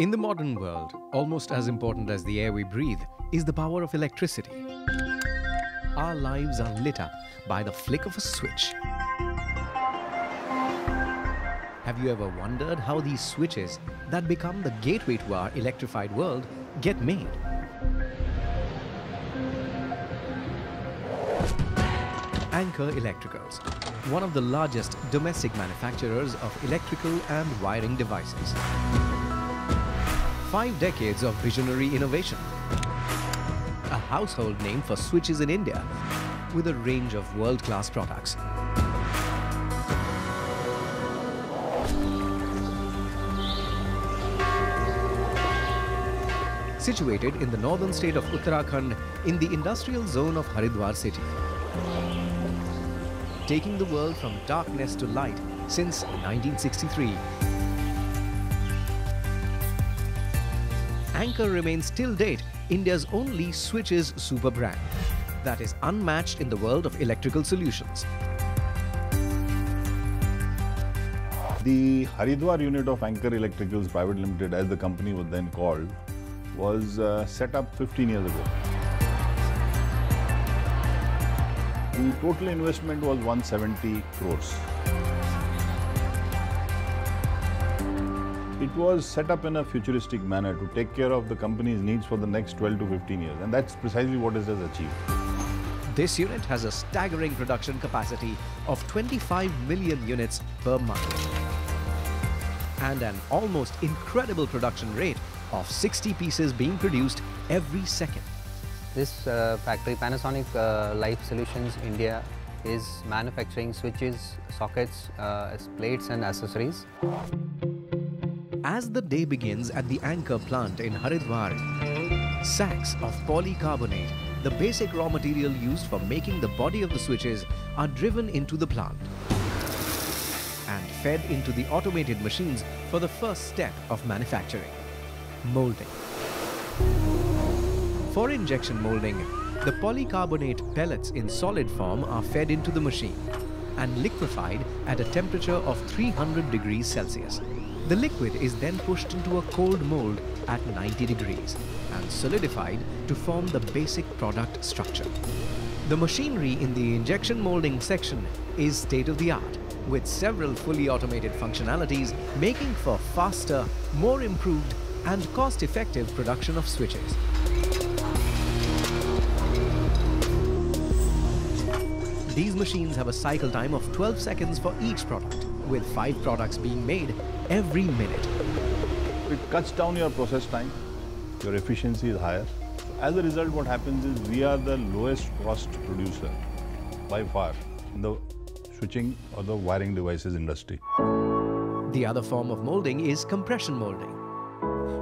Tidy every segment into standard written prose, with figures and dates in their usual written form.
In the modern world, almost as important as the air we breathe is the power of electricity. Our lives are lit up by the flick of a switch. Have you ever wondered how these switches that become the gateway to our electrified world get made? Anchor Electricals, one of the largest domestic manufacturers of electrical and wiring devices. 5 decades of visionary innovation. A household name for switches in India with a range of world-class products. Situated in the northern state of Uttarakhand in the industrial zone of Haridwar city. Taking the world from darkness to light since 1963. Anchor remains till date India's only switches super brand that is unmatched in the world of electrical solutions. The Haridwar unit of Anchor Electricals Private Limited, as the company was then called, was set up 15 years ago. The total investment was 170 crores. It was set up in a futuristic manner to take care of the company's needs for the next 12 to 15 years, and that's precisely what it has achieved. This unit has a staggering production capacity of 25 million units per month and an almost incredible production rate of 60 pieces being produced every second. This factory, Panasonic Life Solutions India, is manufacturing switches, sockets, plates and accessories. As the day begins at the Anchor plant in Haridwar, sacks of polycarbonate, the basic raw material used for making the body of the switches, are driven into the plant and fed into the automated machines for the first step of manufacturing, molding. For injection molding, the polycarbonate pellets in solid form are fed into the machine and liquefied at a temperature of 300 degrees Celsius. The liquid is then pushed into a cold mold at 90 degrees and solidified to form the basic product structure. The machinery in the injection molding section is state-of-the-art, with several fully automated functionalities making for faster, more improved and cost-effective production of switches. These machines have a cycle time of 12 seconds for each product, with 5 products being made every minute. It cuts down your process time, your efficiency is higher. As a result, what happens is we are the lowest cost producer by far in the switching or the wiring devices industry. The other form of molding is compression molding.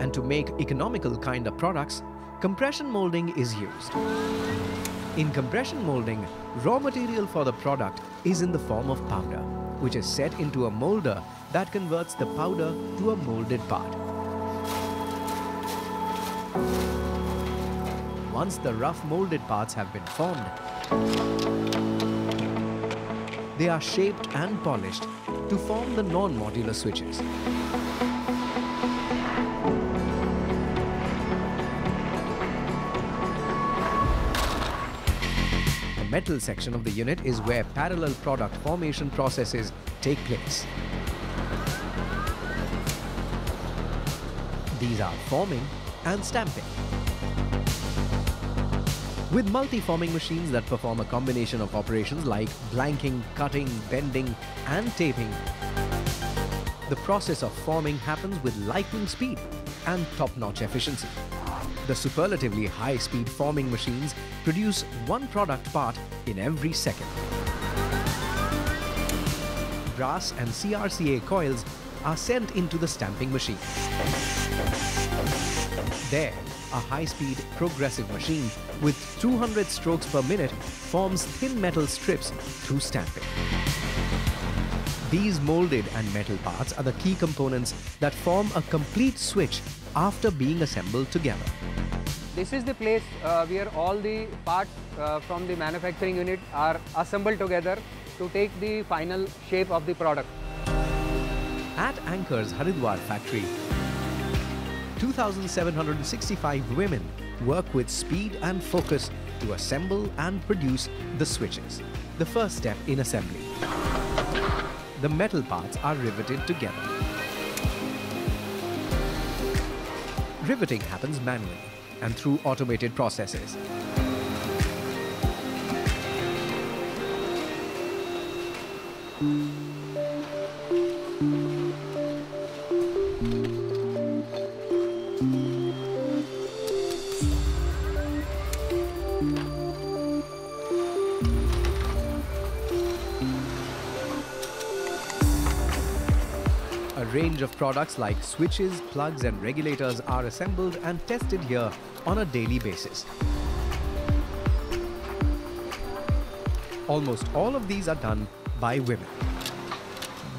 And to make economical kind of products, compression molding is used. In compression molding, raw material for the product is in the form of powder, which is set into a molder that converts the powder to a molded part. Once the rough molded parts have been formed, they are shaped and polished to form the non-modular switches. The metal section of the unit is where parallel product formation processes take place. These are forming and stamping. With multi-forming machines that perform a combination of operations like blanking, cutting, bending and taping, the process of forming happens with lightning speed and top-notch efficiency. The superlatively high-speed forming machines produce one product part in every second. Brass and CRCA coils are sent into the stamping machine. There, a high-speed progressive machine with 200 strokes per minute forms thin metal strips through stamping. These molded and metal parts are the key components that form a complete switch after being assembled together. This is the place where all the parts from the manufacturing unit are assembled together to take the final shape of the product. At Anchor's Haridwar factory, 2,765 women work with speed and focus to assemble and produce the switches, the first step in assembly. The metal parts are riveted together. Riveting happens manually and through automated processes. A range of products like switches, plugs and regulators are assembled and tested here on a daily basis. Almost all of these are done by women.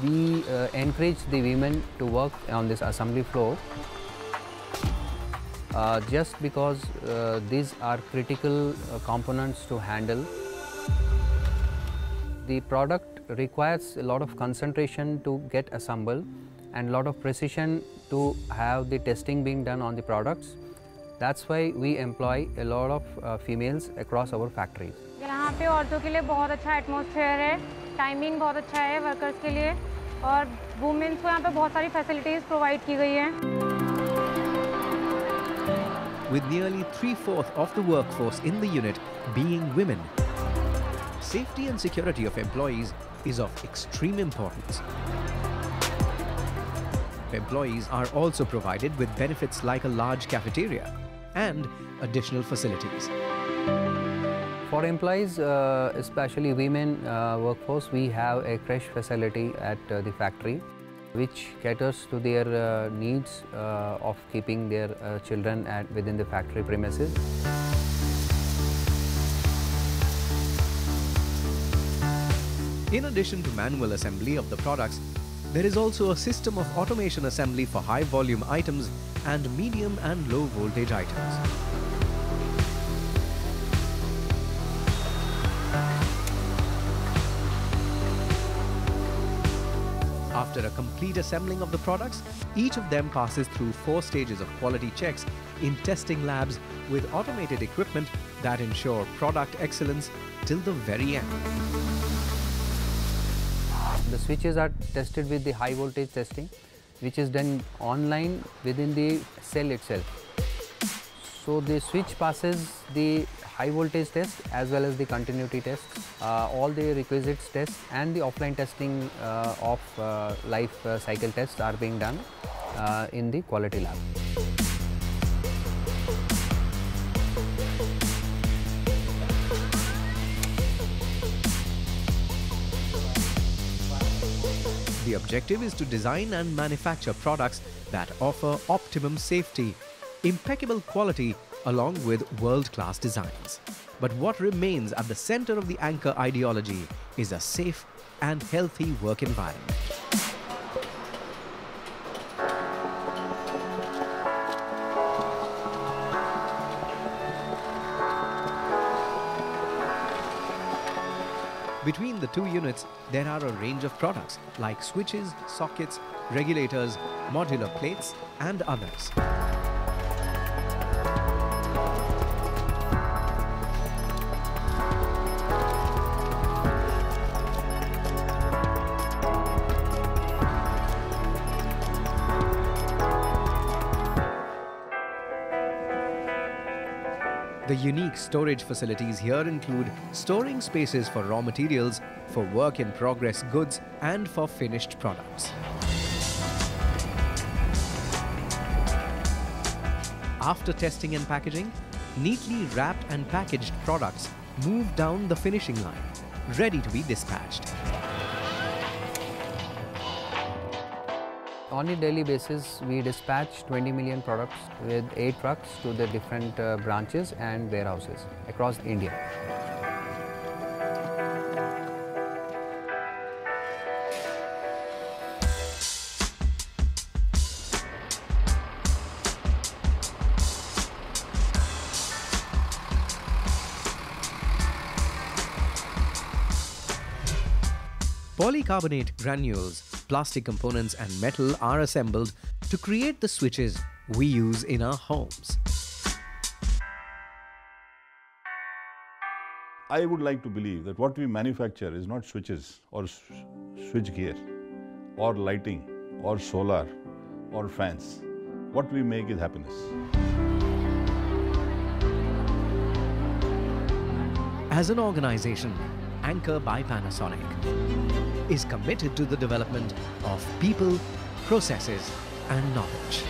We encourage the women to work on this assembly floor just because these are critical components to handle. The product requires a lot of concentration to get assembled and a lot of precision to have the testing being done on the products. That's why we employ a lot of females across our factories. यहाँ पे औरतों के लिए बहुत अच्छा atmosphere है, timing बहुत अच्छा है वर्कर्स के लिए और वुमेन्स को यहाँ पे बहुत सारी फैसिलिटीज प्रोवाइड की गई हैं। With nearly 3/4 of the workforce in the unit being women, safety and security of employees is of extreme importance. Employees are also provided with benefits like a large cafeteria and additional facilities. For employees, especially women workforce, we have a creche facility at the factory which caters to their needs of keeping their children within the factory premises. In addition to manual assembly of the products, there is also a system of automation assembly for high volume items and medium and low voltage items. After a complete assembling of the products, each of them passes through 4 stages of quality checks in testing labs with automated equipment that ensure product excellence till the very end. The switches are tested with the high voltage testing, which is done online within the cell itself. So the switch passes the high voltage test as well as the continuity test, all the requisites tests and the offline testing of life cycle tests are being done in the quality lab. The objective is to design and manufacture products that offer optimum safety, impeccable quality along with world-class designs. But what remains at the center of the anchor ideology is a safe and healthy work environment. Between the two units, there are a range of products like switches, sockets, regulators, modular plates, and others. The unique storage facilities here include storing spaces for raw materials, for work-in-progress goods, and for finished products. After testing and packaging, neatly wrapped and packaged products move down the finishing line, ready to be dispatched. On a daily basis, we dispatch 20 million products with 8 trucks to the different branches and warehouses across India. Polycarbonate granules, plastic components and metal are assembled to create the switches we use in our homes. I would like to believe that what we manufacture is not switches or switch gear or lighting or solar or fans. What we make is happiness. As an organization, Anchor by Panasonic is committed to the development of people, processes and knowledge.